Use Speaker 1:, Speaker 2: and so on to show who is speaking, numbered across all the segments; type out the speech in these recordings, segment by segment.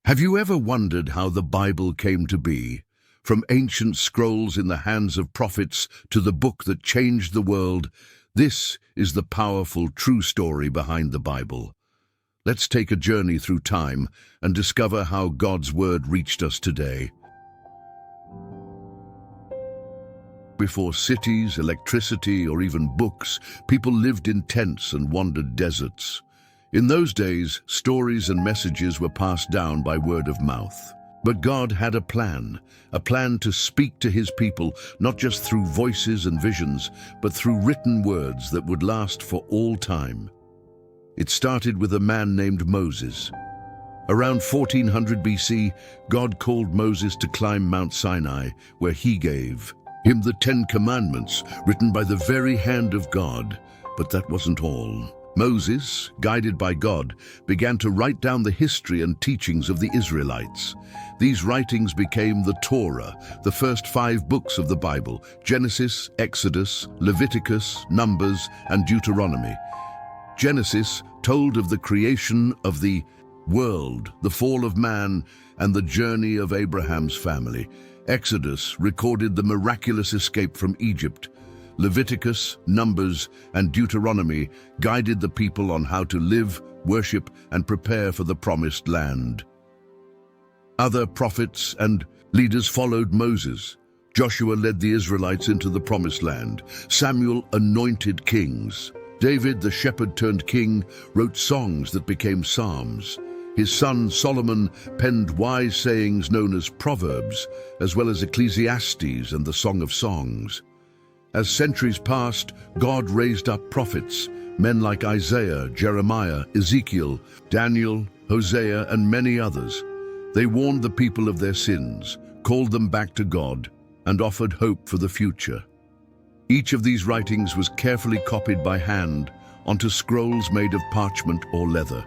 Speaker 1: Have you ever wondered how the Bible came to be? From ancient scrolls in the hands of prophets to the book that changed the world, this is the powerful, true story behind the Bible. Let's take a journey through time and discover how God's Word reached us today. Before cities, electricity, or even books, people lived in tents and wandered deserts. In those days, stories and messages were passed down by word of mouth. But God had a plan to speak to his people, not just through voices and visions, but through written words that would last for all time. It started with a man named Moses. Around 1400 BC, God called Moses to climb Mount Sinai, where he gave him the 10 Commandments, written by the very hand of God. But that wasn't all. Moses, guided by God, began to write down the history and teachings of the Israelites. These writings became the Torah, the first 5 books of the Bible: Genesis, Exodus, Leviticus, Numbers, and Deuteronomy. Genesis told of the creation of the world, the fall of man, and the journey of Abraham's family. Exodus recorded the miraculous escape from Egypt. Leviticus, Numbers, and Deuteronomy guided the people on how to live, worship, and prepare for the promised land. Other prophets and leaders followed Moses. Joshua led the Israelites into the promised land. Samuel anointed kings. David, the shepherd-turned-king, wrote songs that became psalms. His son Solomon penned wise sayings known as Proverbs, as well as Ecclesiastes and the Song of Songs. As centuries passed, God raised up prophets, men like Isaiah, Jeremiah, Ezekiel, Daniel, Hosea, and many others. They warned the people of their sins, called them back to God, and offered hope for the future. Each of these writings was carefully copied by hand onto scrolls made of parchment or leather.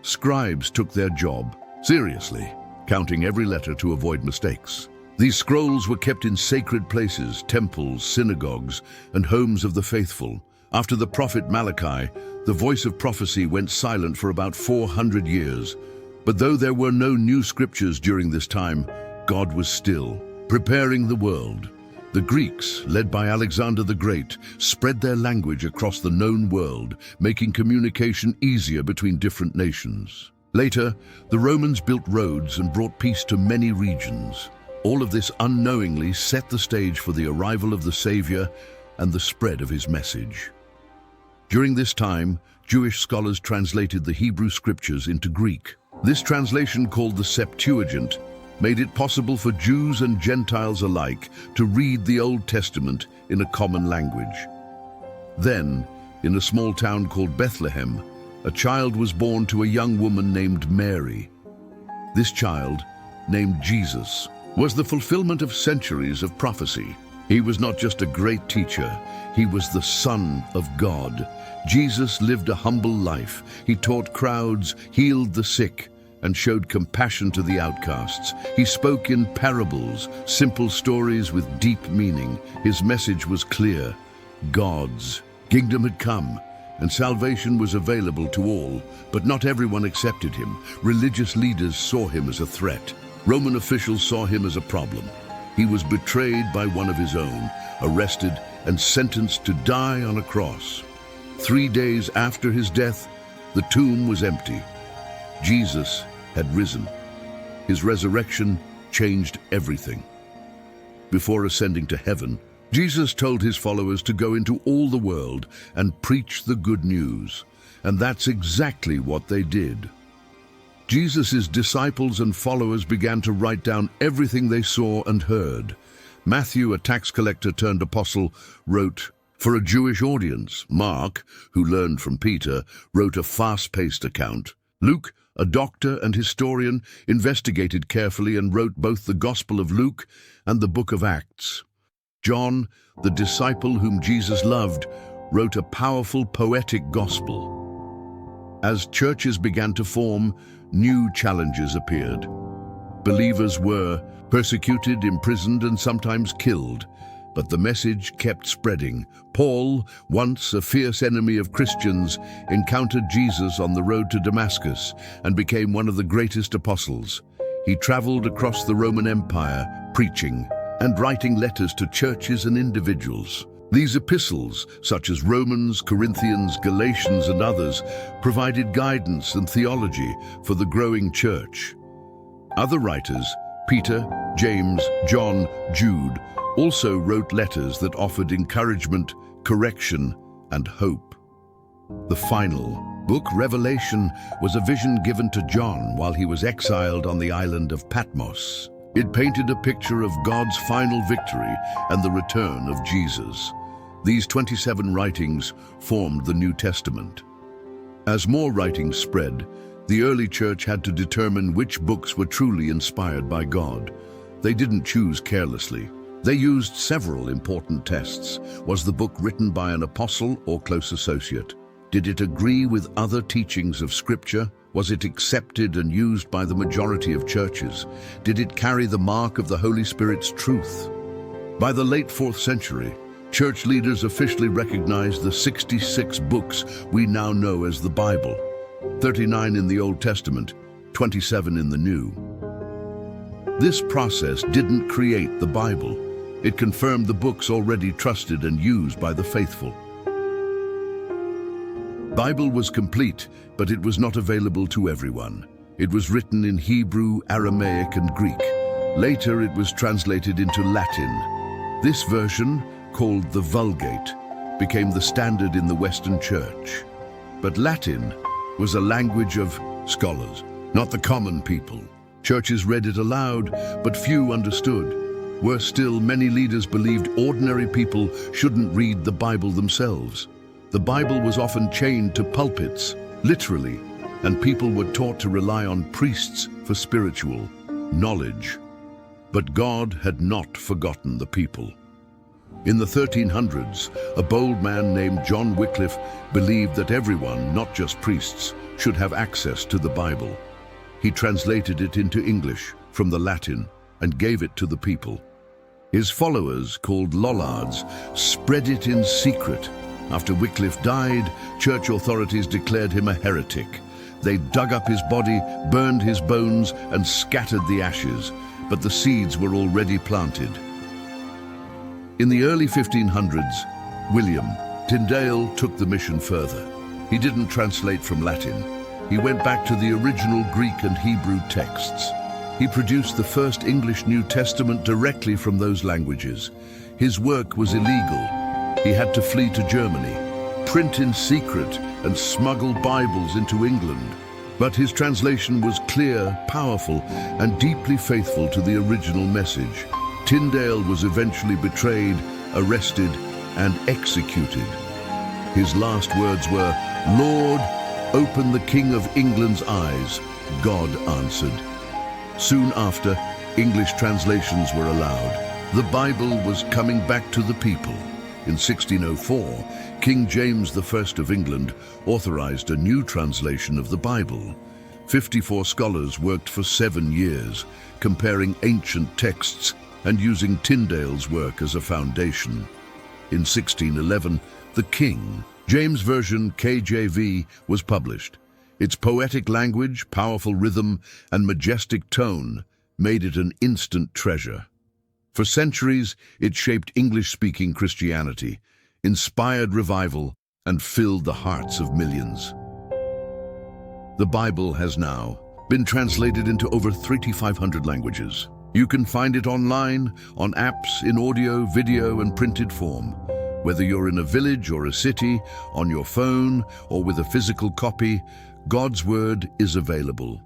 Speaker 1: Scribes took their job seriously, counting every letter to avoid mistakes. These scrolls were kept in sacred places, temples, synagogues, and homes of the faithful. After the prophet Malachi, the voice of prophecy went silent for about 400 years. But though there were no new scriptures during this time, God was still preparing the world. The Greeks, led by Alexander the Great, spread their language across the known world, making communication easier between different nations. Later, the Romans built roads and brought peace to many regions. All of this unknowingly set the stage for the arrival of the Savior and the spread of his message. During this time, Jewish scholars translated the Hebrew scriptures into Greek. This translation, called the Septuagint, made it possible for Jews and Gentiles alike to read the Old Testament in a common language. Then, in a small town called Bethlehem, a child was born to a young woman named Mary. This child, named Jesus, was the fulfillment of centuries of prophecy. He was not just a great teacher, he was the Son of God. Jesus lived a humble life. He taught crowds, healed the sick, and showed compassion to the outcasts. He spoke in parables, simple stories with deep meaning. His message was clear. God's kingdom had come, and salvation was available to all, but not everyone accepted him. Religious leaders saw him as a threat. Roman officials saw him as a problem. He was betrayed by one of his own, arrested, and sentenced to die on a cross. 3 days after his death, the tomb was empty. Jesus had risen. His resurrection changed everything. Before ascending to heaven, Jesus told his followers to go into all the world and preach the good news. And that's exactly what they did. Jesus' disciples and followers began to write down everything they saw and heard. Matthew, a tax collector turned apostle, wrote for a Jewish audience. Mark, who learned from Peter, wrote a fast-paced account. Luke, a doctor and historian, investigated carefully and wrote both the Gospel of Luke and the book of Acts. John, the disciple whom Jesus loved, wrote a powerful poetic gospel. As churches began to form, new challenges appeared. Believers were persecuted, imprisoned, and sometimes killed. But the message kept spreading. Paul, once a fierce enemy of Christians, encountered Jesus on the road to Damascus and became one of the greatest apostles. He traveled across the Roman Empire, preaching and writing letters to churches and individuals. These epistles, such as Romans, Corinthians, Galatians, and others, provided guidance and theology for the growing church. Other writers, Peter, James, John, Jude, also wrote letters that offered encouragement, correction, and hope. The final book, Revelation, was a vision given to John while he was exiled on the island of Patmos. It painted a picture of God's final victory and the return of Jesus. These 27 writings formed the New Testament. As more writings spread, the early church had to determine which books were truly inspired by God. They didn't choose carelessly. They used several important tests. Was the book written by an apostle or close associate? Did it agree with other teachings of Scripture? Was it accepted and used by the majority of churches? Did it carry the mark of the Holy Spirit's truth? By the late 4th century, church leaders officially recognized the 66 books we now know as the Bible, 39 in the Old Testament, 27 in the New. This process didn't create the Bible. It confirmed the books already trusted and used by the faithful. The Bible was complete, but it was not available to everyone. It was written in Hebrew, Aramaic, and Greek. Later, it was translated into Latin. This version, called the Vulgate, became the standard in the Western Church. But Latin was a language of scholars, not the common people. Churches read it aloud, but few understood. Worse still, many leaders believed ordinary people shouldn't read the Bible themselves. The Bible was often chained to pulpits, literally, and people were taught to rely on priests for spiritual knowledge. But God had not forgotten the people. In the 1300s, a bold man named John Wycliffe believed that everyone, not just priests, should have access to the Bible. He translated it into English from the Latin and gave it to the people. His followers, called Lollards, spread it in secret. After Wycliffe died, church authorities declared him a heretic. They dug up his body, burned his bones, and scattered the ashes, but the seeds were already planted. In the early 1500s, William Tyndale took the mission further. He didn't translate from Latin. He went back to the original Greek and Hebrew texts. He produced the first English New Testament directly from those languages. His work was illegal. He had to flee to Germany, print in secret, and smuggle Bibles into England. But his translation was clear, powerful, and deeply faithful to the original message. Tyndale was eventually betrayed, arrested, and executed. His last words were, "Lord, open the King of England's eyes." God answered. Soon after, English translations were allowed. The Bible was coming back to the people. In 1604, King James I of England authorized a new translation of the Bible. 54 scholars worked for 7 years, comparing ancient texts and using Tyndale's work as a foundation. In 1611, the King James Version KJV was published. Its poetic language, powerful rhythm, and majestic tone made it an instant treasure. For centuries, it shaped English-speaking Christianity, inspired revival, and filled the hearts of millions. The Bible has now been translated into over 3,500 languages. You can find it online, on apps, in audio, video, and printed form. Whether you're in a village or a city, on your phone, or with a physical copy, God's Word is available.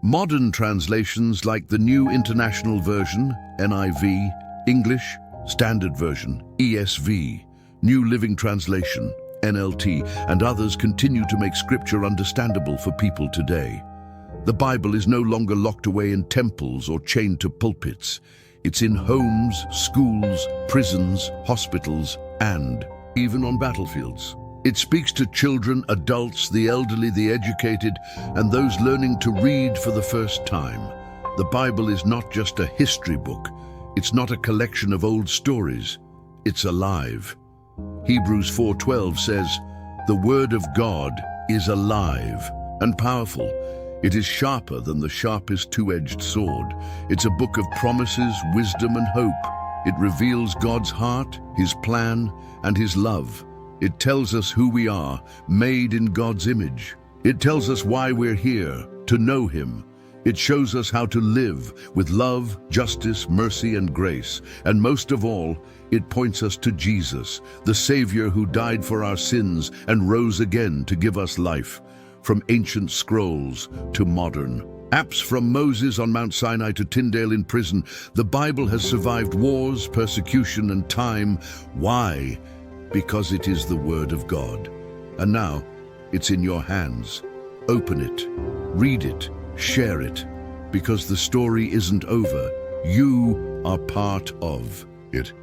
Speaker 1: Modern translations like the New International Version, NIV, English, Standard Version, ESV, New Living Translation, NLT, and others continue to make Scripture understandable for people today. The Bible is no longer locked away in temples or chained to pulpits. It's in homes, schools, prisons, hospitals, and even on battlefields. It speaks to children, adults, the elderly, the educated, and those learning to read for the first time. The Bible is not just a history book. It's not a collection of old stories. It's alive. Hebrews 4:12 says, "The word of God is alive and powerful. It is sharper than the sharpest two-edged sword." It's a book of promises, wisdom, and hope. It reveals God's heart, His plan, and His love. It tells us who we are, made in God's image. It tells us why we're here, to know Him. It shows us how to live with love, justice, mercy, and grace. And most of all, it points us to Jesus, the Savior who died for our sins and rose again to give us life. From ancient scrolls to modern apps, from Moses on Mount Sinai to Tyndale in prison, the Bible has survived wars, persecution, and time. Why? Because it is the Word of God. And now, it's in your hands. Open it, read it, share it, because the story isn't over. You are part of it.